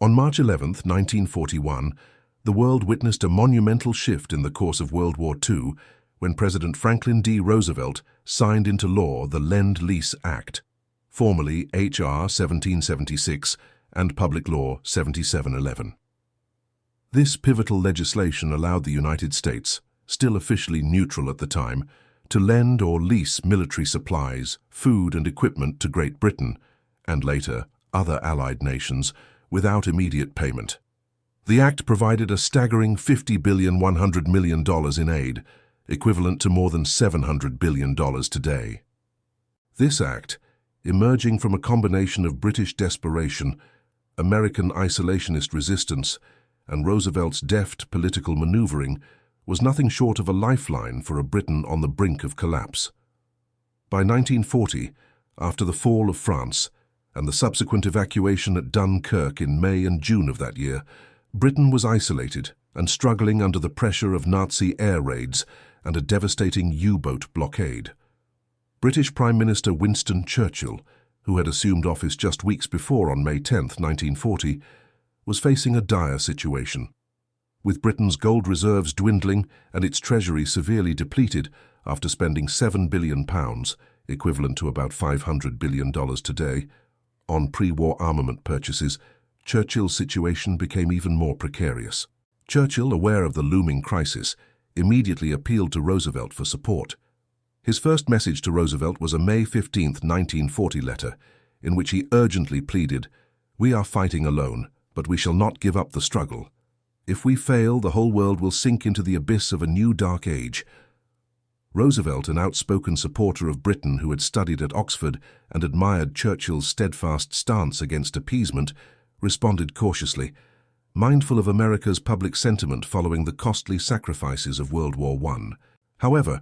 On March 11, 1941, the world witnessed a monumental shift in the course of World War II when President Franklin D. Roosevelt signed into law the Lend-Lease Act, formerly H.R. 1776 and Public Law 7711. This pivotal legislation allowed the United States, still officially neutral at the time, to lend or lease military supplies, food and equipment to Great Britain, and later other Allied nations, without immediate payment. The Act provided a staggering $50.1 billion in aid, equivalent to more than $700 billion today. This Act, emerging from a combination of British desperation, American isolationist resistance, and Roosevelt's deft political maneuvering, was nothing short of a lifeline for a Britain on the brink of collapse. By 1940, after the fall of France and the subsequent evacuation at Dunkirk in May and June of that year, Britain was isolated and struggling under the pressure of Nazi air raids and a devastating U-boat blockade. British Prime Minister Winston Churchill, who had assumed office just weeks before on May 10, 1940, was facing a dire situation. With Britain's gold reserves dwindling and its treasury severely depleted after spending £7 billion, equivalent to about $500 billion today, on pre-war armament purchases, Churchill's situation became even more precarious. Churchill, aware of the looming crisis, immediately appealed to Roosevelt for support. His first message to Roosevelt was a May 15, 1940 letter, in which he urgently pleaded, "We are fighting alone, but we shall not give up the struggle. If we fail, the whole world will sink into the abyss of a new dark age." Roosevelt, an outspoken supporter of Britain who had studied at Oxford and admired Churchill's steadfast stance against appeasement, responded cautiously, mindful of America's public sentiment following the costly sacrifices of World War I. However,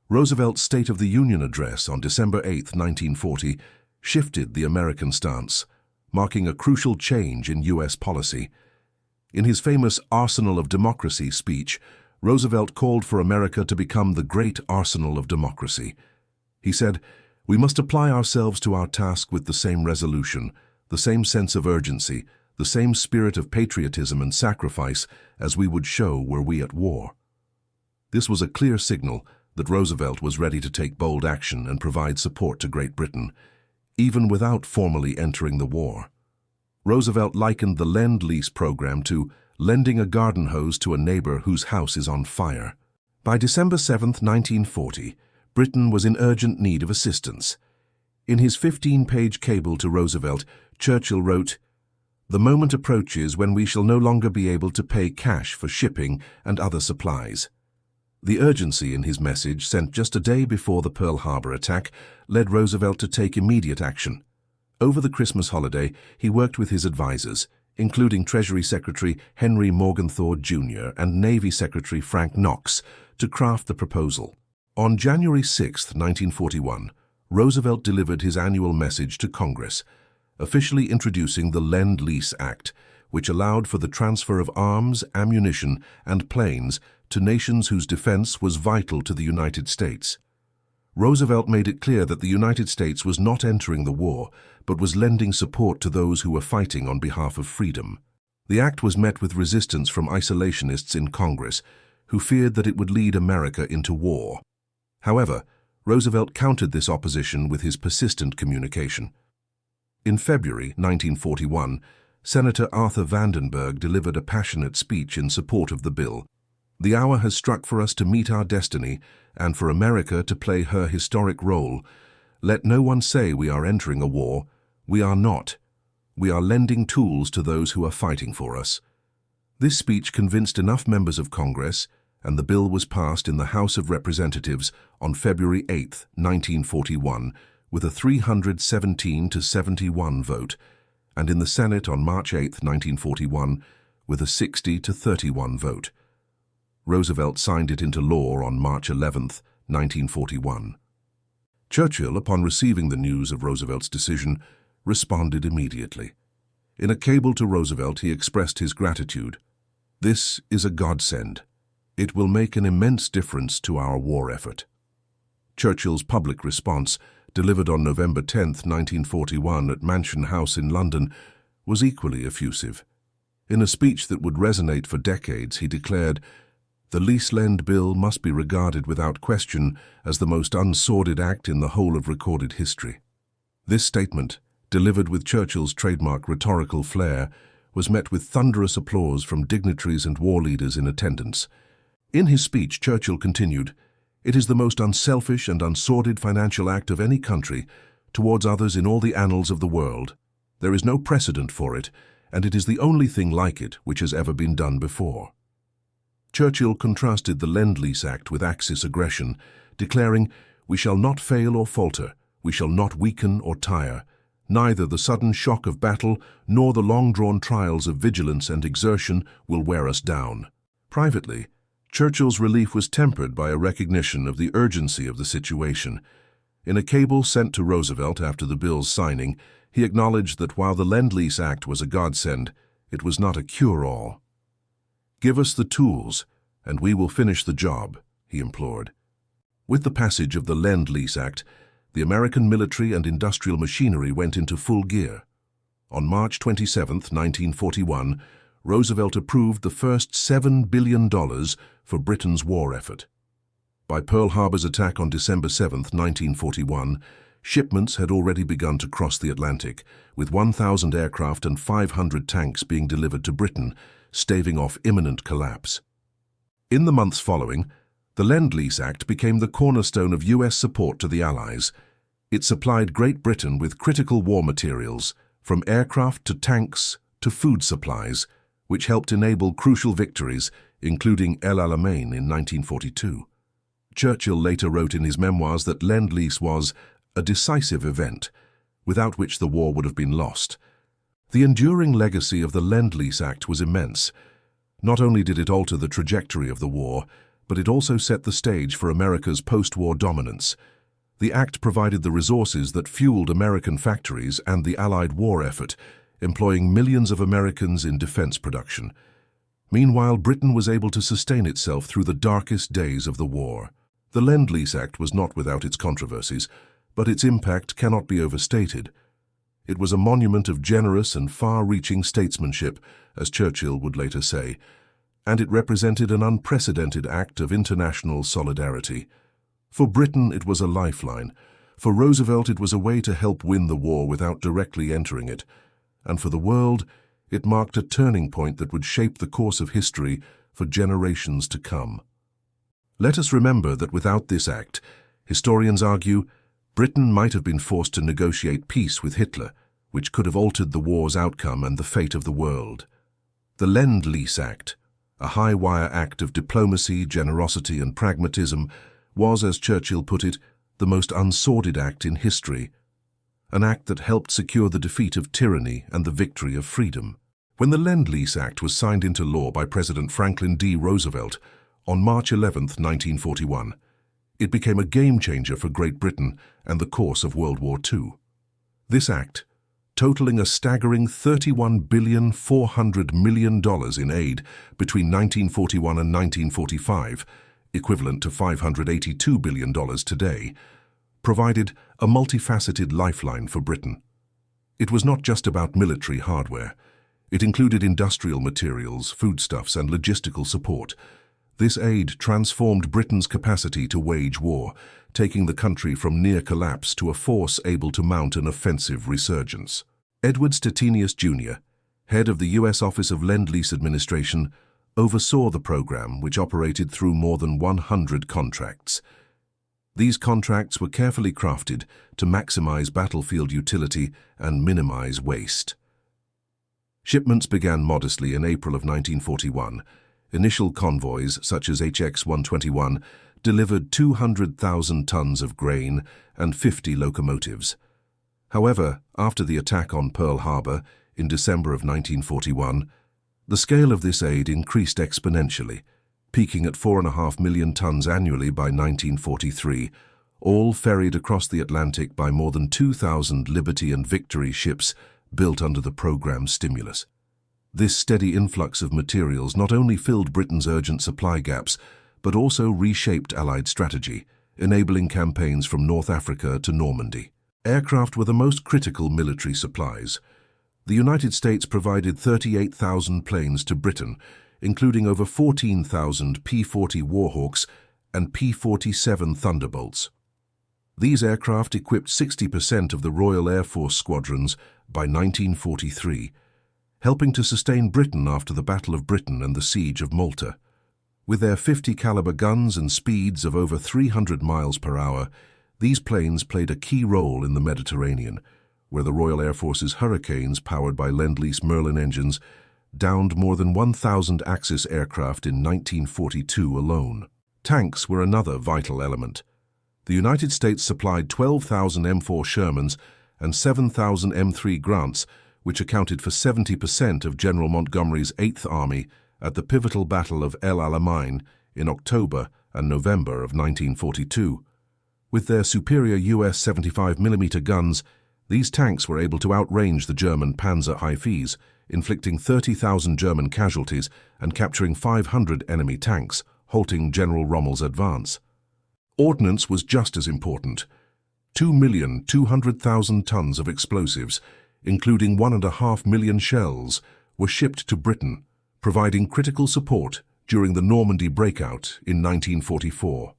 Roosevelt's State of the Union address on December 8, 1940, shifted the American stance, marking a crucial change in U.S. policy. In his famous Arsenal of Democracy speech, Roosevelt called for America to become the great arsenal of democracy. He said, "We must apply ourselves to our task with the same resolution, the same sense of urgency, the same spirit of patriotism and sacrifice as we would show were we at war." This was a clear signal that Roosevelt was ready to take bold action and provide support to Great Britain, even without formally entering the war. Roosevelt likened the Lend-Lease program to lending a garden hose to a neighbor whose house is on fire. By December 7, 1940, Britain was in urgent need of assistance. In his 15-page cable to Roosevelt, Churchill wrote, "The moment approaches when we shall no longer be able to pay cash for shipping and other supplies." The urgency in his message, sent just a day before the Pearl Harbor attack, led Roosevelt to take immediate action. Over the Christmas holiday, he worked with his advisors, including Treasury Secretary Henry Morgenthau Jr. and Navy Secretary Frank Knox, to craft the proposal. On January 6, 1941, Roosevelt delivered his annual message to Congress, officially introducing the Lend-Lease Act, which allowed for the transfer of arms, ammunition, and planes to nations whose defense was vital to the United States. Roosevelt made it clear that the United States was not entering the war, but was lending support to those who were fighting on behalf of freedom. The act was met with resistance from isolationists in Congress, who feared that it would lead America into war. However, Roosevelt countered this opposition with his persistent communication. In February 1941, Senator Arthur Vandenberg delivered a passionate speech in support of the bill. "The hour has struck for us to meet our destiny and for America to play her historic role. Let no one say we are entering a war. We are not. We are lending tools to those who are fighting for us." This speech convinced enough members of Congress, and the bill was passed in the House of Representatives on February 8, 1941, with a 317-71 vote, and in the Senate on March 8, 1941, with a 60-31 vote. Roosevelt signed it into law on March 11, 1941. Churchill, upon receiving the news of Roosevelt's decision, responded immediately. In a cable to Roosevelt, he expressed his gratitude. "This is a godsend. It will make an immense difference to our war effort." Churchill's public response, delivered on November 10, 1941 at Mansion House in London, was equally effusive. In a speech that would resonate for decades, he declared, "The Lease-Lend Bill must be regarded without question as the most unsordid act in the whole of recorded history." This statement, delivered with Churchill's trademark rhetorical flair, was met with thunderous applause from dignitaries and war leaders in attendance. In his speech, Churchill continued, "It is the most unselfish and unsordid financial act of any country towards others in all the annals of the world. There is no precedent for it, and it is the only thing like it which has ever been done before." Churchill contrasted the Lend-Lease Act with Axis aggression, declaring, "We shall not fail or falter, we shall not weaken or tire. Neither the sudden shock of battle nor the long-drawn trials of vigilance and exertion will wear us down." Privately, Churchill's relief was tempered by a recognition of the urgency of the situation. In a cable sent to Roosevelt after the bill's signing, he acknowledged that while the Lend-Lease Act was a godsend, it was not a cure-all. "Give us the tools, and we will finish the job," he implored. With the passage of the Lend-Lease Act, the American military and industrial machinery went into full gear. On March 27, 1941, Roosevelt approved the first $7 billion for Britain's war effort. By Pearl Harbor's attack on December 7, 1941, shipments had already begun to cross the Atlantic, with 1,000 aircraft and 500 tanks being delivered to Britain, staving off imminent collapse. In the months following, the Lend-Lease Act became the cornerstone of US support to the Allies. It supplied Great Britain with critical war materials, from aircraft to tanks to food supplies, which helped enable crucial victories, including El Alamein in 1942. Churchill later wrote in his memoirs that Lend-Lease was a decisive event, without which the war would have been lost. The enduring legacy of the Lend-Lease Act was immense. Not only did it alter the trajectory of the war, but it also set the stage for America's post-war dominance. The act provided the resources that fueled American factories and the Allied war effort, employing millions of Americans in defense production. Meanwhile, Britain was able to sustain itself through the darkest days of the war. The Lend-Lease Act was not without its controversies, but its impact cannot be overstated. It was a monument of generous and far-reaching statesmanship, as Churchill would later say, and it represented an unprecedented act of international solidarity. For Britain, it was a lifeline. For Roosevelt, it was a way to help win the war without directly entering it. And for the world, it marked a turning point that would shape the course of history for generations to come. Let us remember that without this act, historians argue, Britain might have been forced to negotiate peace with Hitler, which could have altered the war's outcome and the fate of the world. The Lend-Lease Act, a high-wire act of diplomacy, generosity and pragmatism, was, as Churchill put it, the most unsordid act in history, an act that helped secure the defeat of tyranny and the victory of freedom. When the Lend-Lease Act was signed into law by President Franklin D. Roosevelt on March 11, 1941, it became a game-changer for Great Britain and the course of World War II. This act, totaling a staggering $31.4 billion in aid between 1941 and 1945, equivalent to $582 billion today, provided a multifaceted lifeline for Britain. It was not just about military hardware. It included industrial materials, foodstuffs, and logistical support. This aid transformed Britain's capacity to wage war, taking the country from near collapse to a force able to mount an offensive resurgence. Edward Stettinius Jr., head of the U.S. Office of Lend-Lease Administration, oversaw the program, which operated through more than 100 contracts. These contracts were carefully crafted to maximize battlefield utility and minimize waste. Shipments began modestly in April of 1941. Initial convoys, such as HX-121, delivered 200,000 tons of grain and 50 locomotives. However, after the attack on Pearl Harbor in December of 1941, the scale of this aid increased exponentially, peaking at 4.5 million tons annually by 1943, all ferried across the Atlantic by more than 2,000 Liberty and Victory ships built under the program's stimulus. This steady influx of materials not only filled Britain's urgent supply gaps, but also reshaped Allied strategy, enabling campaigns from North Africa to Normandy. Aircraft were the most critical military supplies. The United States provided 38,000 planes to Britain, including over 14,000 P-40 Warhawks and P-47 Thunderbolts. These aircraft equipped 60% of the Royal Air Force squadrons by 1943, helping to sustain Britain after the Battle of Britain and the Siege of Malta. With their 50 caliber guns and speeds of over 300 miles per hour, these planes played a key role in the Mediterranean, where the Royal Air Force's Hurricanes, powered by Lend-Lease Merlin engines, downed more than 1,000 Axis aircraft in 1942 alone. Tanks were another vital element. The United States supplied 12,000 M4 Shermans and 7,000 M3 Grants, which accounted for 70% of General Montgomery's 8th Army at the pivotal Battle of El Alamein in October and November of 1942. With their superior US 75mm guns, these tanks were able to outrange the German Panzer Hifis, inflicting 30,000 German casualties and capturing 500 enemy tanks, halting General Rommel's advance. Ordnance was just as important. 2,200,000 tons of explosives, including 1.5 million shells, were shipped to Britain, providing critical support during the Normandy breakout in 1944.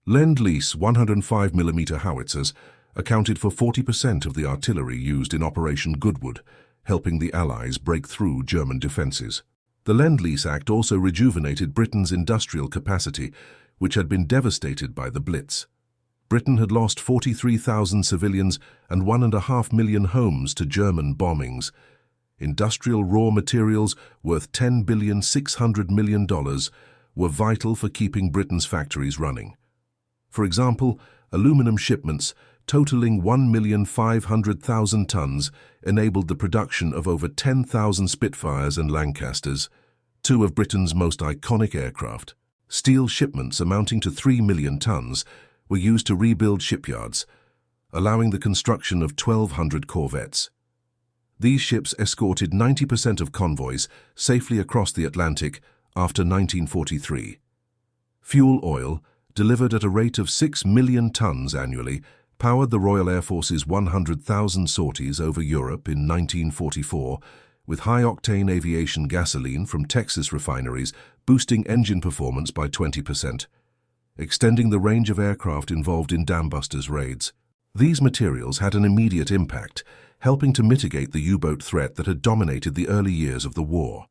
Lend-Lease 105mm howitzers accounted for 40% of the artillery used in Operation Goodwood, helping the Allies break through German defenses. The Lend-Lease Act also rejuvenated Britain's industrial capacity, which had been devastated by the Blitz. Britain had lost 43,000 civilians and 1.5 million homes to German bombings. Industrial raw materials worth $10.6 billion were vital for keeping Britain's factories running. For example, aluminum shipments totaling 1,500,000 tons enabled the production of over 10,000 Spitfires and Lancasters, two of Britain's most iconic aircraft. Steel shipments amounting to 3 million tons were used to rebuild shipyards, allowing the construction of 1,200 corvettes. These ships escorted 90% of convoys safely across the Atlantic after 1943. Fuel oil, delivered at a rate of 6 million tons annually, powered the Royal Air Force's 100,000 sorties over Europe in 1944, with high-octane aviation gasoline from Texas refineries boosting engine performance by 20%. Extending the range of aircraft involved in dambusters raids. These materials had an immediate impact, helping to mitigate the U-boat threat that had dominated the early years of the war.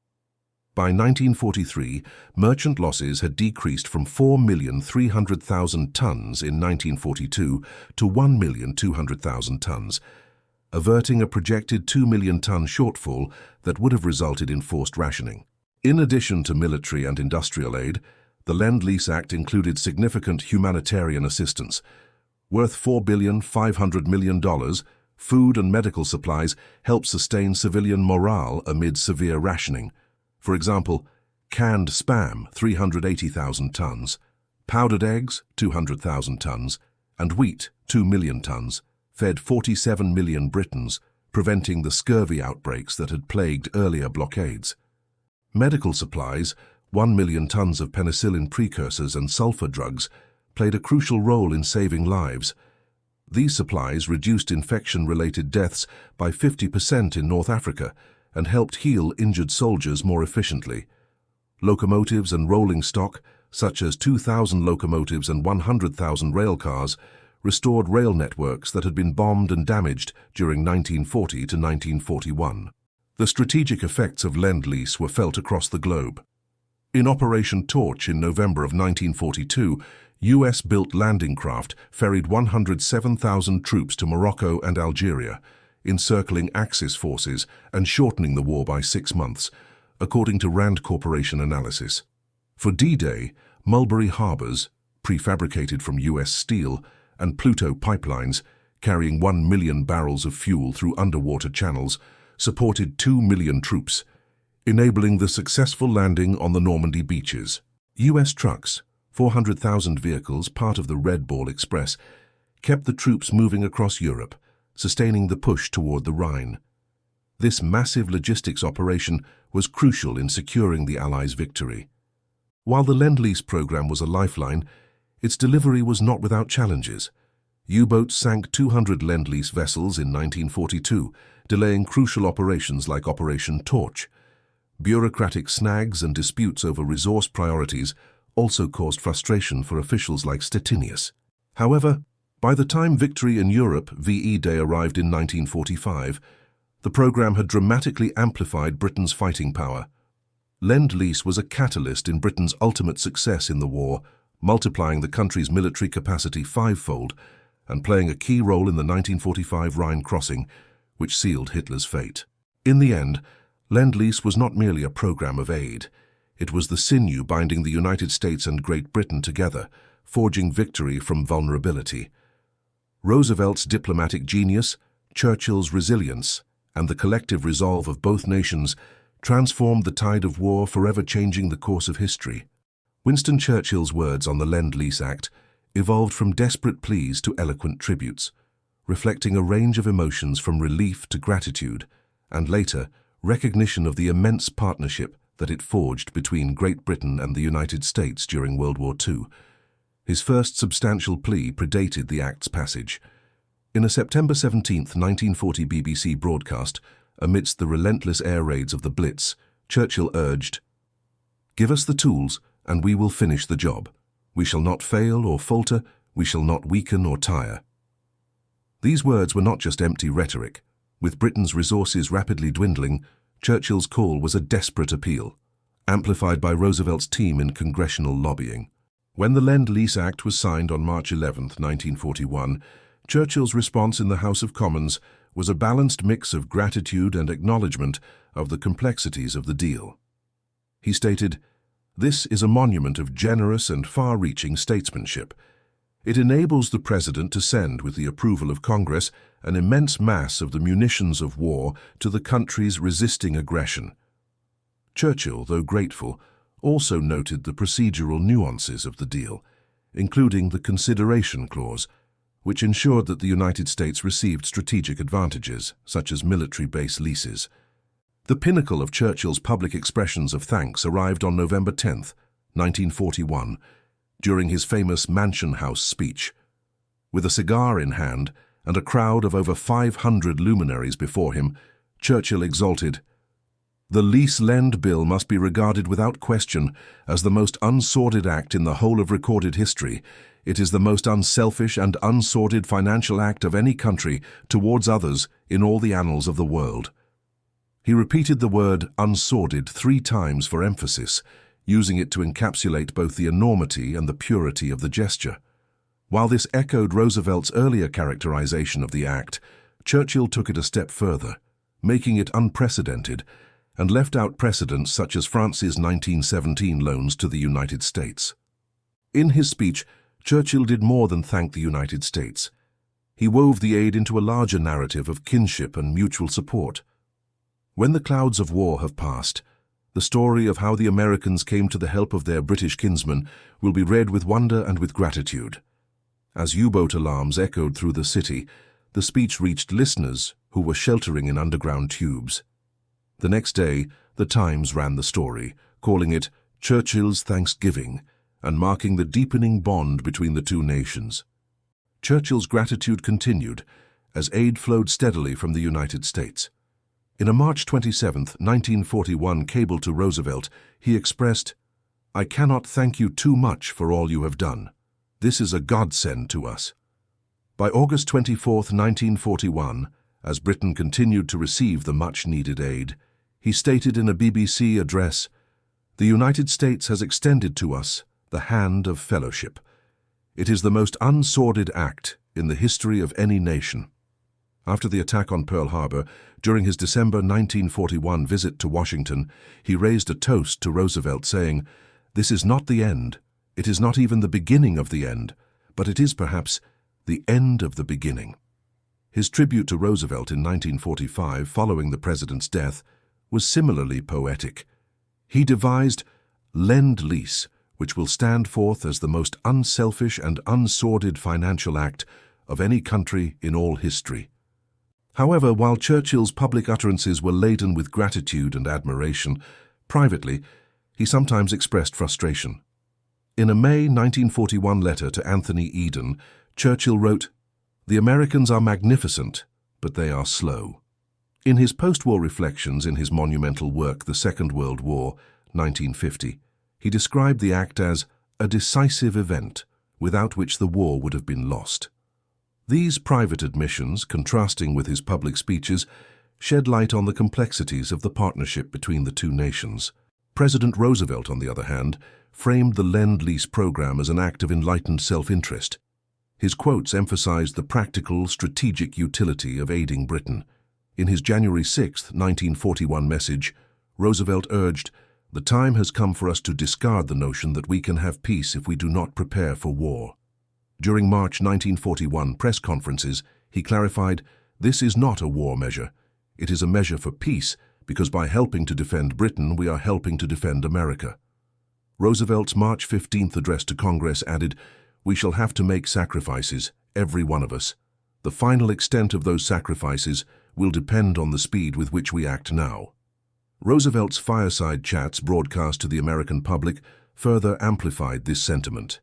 By 1943, merchant losses had decreased from 4,300,000 tons in 1942 to 1,200,000 tons, averting a projected 2 million ton shortfall that would have resulted in forced rationing. In addition to military and industrial aid, the Lend-Lease Act included significant humanitarian assistance. Worth $4.5 billion, food and medical supplies helped sustain civilian morale amid severe rationing. For example, canned Spam, 380,000 tons, powdered eggs, 200,000 tons, and wheat, 2 million tons, fed 47 million Britons, preventing the scurvy outbreaks that had plagued earlier blockades. Medical supplies, 1 million tons of penicillin precursors and sulfur drugs, played a crucial role in saving lives. These supplies reduced infection-related deaths by 50% in North Africa and helped heal injured soldiers more efficiently. Locomotives and rolling stock, such as 2,000 locomotives and 100,000 rail cars, restored rail networks that had been bombed and damaged during 1940 to 1941. The strategic effects of Lend-Lease were felt across the globe. In Operation Torch in November of 1942, US-built landing craft ferried 107,000 troops to Morocco and Algeria, encircling Axis forces and shortening the war by 6 months, according to Rand Corporation analysis. For D-Day, Mulberry Harbors, prefabricated from US steel, and Pluto pipelines, carrying 1 million barrels of fuel through underwater channels, supported 2 million troops, enabling the successful landing on the Normandy beaches. US trucks, 400,000 vehicles, part of the Red Ball Express, kept the troops moving across Europe, sustaining the push toward the Rhine. This massive logistics operation was crucial in securing the Allies' victory. While the Lend-Lease program was a lifeline, its delivery was not without challenges. U-boats sank 200 Lend-Lease vessels in 1942, delaying crucial operations like Operation Torch. Bureaucratic snags and disputes over resource priorities also caused frustration for officials like Stettinius. However, by the time victory in Europe VE Day arrived in 1945, the program had dramatically amplified Britain's fighting power. Lend-Lease was a catalyst in Britain's ultimate success in the war, multiplying the country's military capacity fivefold and playing a key role in the 1945 Rhine crossing, which sealed Hitler's fate. In the end, Lend-Lease was not merely a program of aid. It was the sinew binding the United States and Great Britain together, forging victory from vulnerability. Roosevelt's diplomatic genius, Churchill's resilience, and the collective resolve of both nations transformed the tide of war, forever changing the course of history. Winston Churchill's words on the Lend-Lease Act evolved from desperate pleas to eloquent tributes, reflecting a range of emotions from relief to gratitude, and later, recognition of the immense partnership that it forged between Great Britain and the United States during World War II. His first substantial plea predated the Act's passage. In a September 17, 1940 BBC broadcast, amidst the relentless air raids of the Blitz, Churchill urged, "Give us the tools, and we will finish the job. We shall not fail or falter, we shall not weaken or tire." These words were not just empty rhetoric. With Britain's resources rapidly dwindling, Churchill's call was a desperate appeal, amplified by Roosevelt's team in congressional lobbying. When the Lend-Lease Act was signed on March 11, 1941, Churchill's response in the House of Commons was a balanced mix of gratitude and acknowledgement of the complexities of the deal. He stated, "This is a monument of generous and far-reaching statesmanship. It enables the President to send, with the approval of Congress, an immense mass of the munitions of war to the countries resisting aggression." Churchill, though grateful, also noted the procedural nuances of the deal, including the consideration clause, which ensured that the United States received strategic advantages, such as military base leases. The pinnacle of Churchill's public expressions of thanks arrived on November 10, 1941, during his famous Mansion House speech. With a cigar in hand and a crowd of over 500 luminaries before him, Churchill exulted, "The Lease-Lend Bill must be regarded without question as the most unsordid act in the whole of recorded history. It is the most unselfish and unsordid financial act of any country towards others in all the annals of the world." He repeated the word unsordid 3 times for emphasis, using it to encapsulate both the enormity and the purity of the gesture. While this echoed Roosevelt's earlier characterization of the act, Churchill took it a step further, making it unprecedented, and left out precedents such as France's 1917 loans to the United States. In his speech, Churchill did more than thank the United States. He wove the aid into a larger narrative of kinship and mutual support. When the clouds of war have passed, the story of how the Americans came to the help of their British kinsmen will be read with wonder and with gratitude. As U-boat alarms echoed through the city, the speech reached listeners who were sheltering in underground tubes. The next day, the Times ran the story, calling it Churchill's Thanksgiving and marking the deepening bond between the two nations. Churchill's gratitude continued as aid flowed steadily from the United States. In a March 27, 1941 cable to Roosevelt, he expressed, "I cannot thank you too much for all you have done. This is a godsend to us." By August 24, 1941, as Britain continued to receive the much-needed aid, he stated in a BBC address, "The United States has extended to us the hand of fellowship. It is the most unsordid act in the history of any nation." After the attack on Pearl Harbor, during his December 1941 visit to Washington, he raised a toast to Roosevelt saying, "This is not the end. It is not even the beginning of the end, but it is perhaps the end of the beginning." His tribute to Roosevelt in 1945, following the president's death, was similarly poetic. He devised Lend-Lease, which will stand forth as the most unselfish and unsordid financial act of any country in all history. However, while Churchill's public utterances were laden with gratitude and admiration, privately, he sometimes expressed frustration. In a May 1941 letter to Anthony Eden, Churchill wrote, "The Americans are magnificent, but they are slow." In his post-war reflections in his monumental work, The Second World War, 1950, he described the act as a decisive event, without which the war would have been lost. These private admissions, contrasting with his public speeches, shed light on the complexities of the partnership between the two nations. President Roosevelt, on the other hand, framed the Lend-Lease program as an act of enlightened self-interest. His quotes emphasized the practical, strategic utility of aiding Britain. In his January 6, 1941 message, Roosevelt urged, "The time has come for us to discard the notion that we can have peace if we do not prepare for war." During March 1941 press conferences, he clarified, "This is not a war measure. It is a measure for peace, because by helping to defend Britain, we are helping to defend America." Roosevelt's March 15th address to Congress added, "We shall have to make sacrifices, every one of us. The final extent of those sacrifices will depend on the speed with which we act now." Roosevelt's fireside chats broadcast to the American public further amplified this sentiment.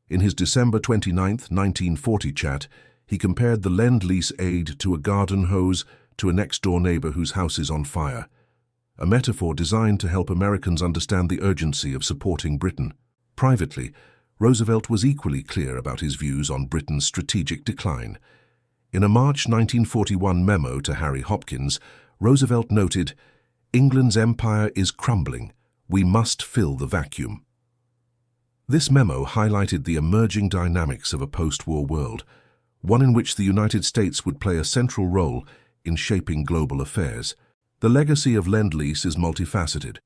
In his December 29, 1940 chat, he compared the Lend-Lease aid to a garden hose to a next-door neighbor whose house is on fire, a metaphor designed to help Americans understand the urgency of supporting Britain. Privately, Roosevelt was equally clear about his views on Britain's strategic decline. In a March 1941 memo to Harry Hopkins, Roosevelt noted, "England's empire is crumbling. We must fill the vacuum." This memo highlighted the emerging dynamics of a post-war world, one in which the United States would play a central role in shaping global affairs. The legacy of Lend-Lease is multifaceted.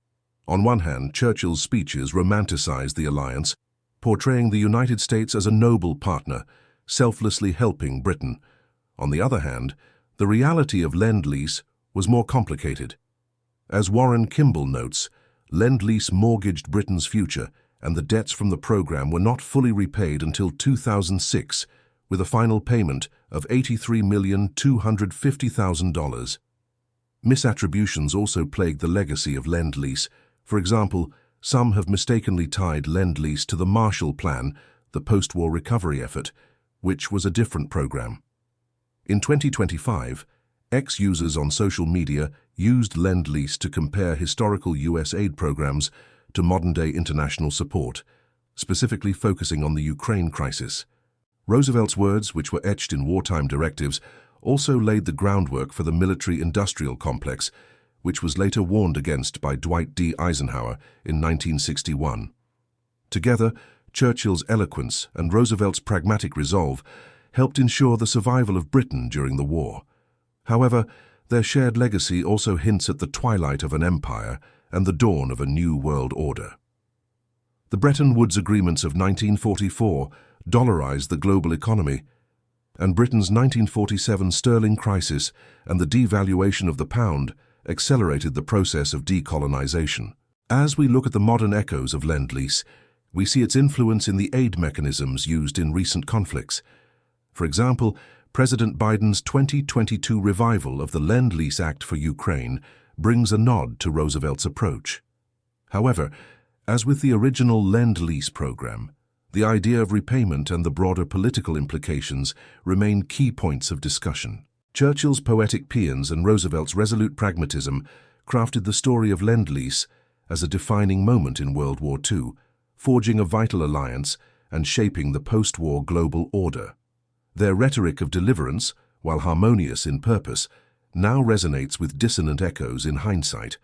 On one hand, Churchill's speeches romanticized the alliance, portraying the United States as a noble partner, selflessly helping Britain. On the other hand, the reality of Lend-Lease was more complicated. As Warren Kimball notes, Lend-Lease mortgaged Britain's future, and the debts from the program were not fully repaid until 2006, with a final payment of $83,250,000. Misattributions also plagued the legacy of Lend-Lease. For example, some have mistakenly tied Lend-Lease to the Marshall Plan, the post-war recovery effort, which was a different program. In 2025, ex-users on social media used Lend-Lease to compare historical U.S. aid programs to modern-day international support, specifically focusing on the Ukraine crisis. Roosevelt's words, which were etched in wartime directives, also laid the groundwork for the military-industrial complex, which was later warned against by Dwight D. Eisenhower in 1961. Together, Churchill's eloquence and Roosevelt's pragmatic resolve helped ensure the survival of Britain during the war. However, their shared legacy also hints at the twilight of an empire and the dawn of a new world order. The Bretton Woods agreements of 1944 dollarized the global economy, and Britain's 1947 sterling crisis and the devaluation of the pound accelerated the process of decolonization. As we look at the modern echoes of Lend-Lease, we see its influence in the aid mechanisms used in recent conflicts. For example, President Biden's 2022 revival of the Lend-Lease Act for Ukraine brings a nod to Roosevelt's approach. However, as with the original Lend-Lease program, the idea of repayment and the broader political implications remain key points of discussion. Churchill's poetic paeans and Roosevelt's resolute pragmatism crafted the story of Lend-Lease as a defining moment in World War II, forging a vital alliance and shaping the post-war global order. Their rhetoric of deliverance, while harmonious in purpose, now resonates with dissonant echoes in hindsight,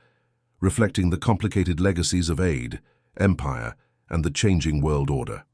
reflecting the complicated legacies of aid, empire, and the changing world order.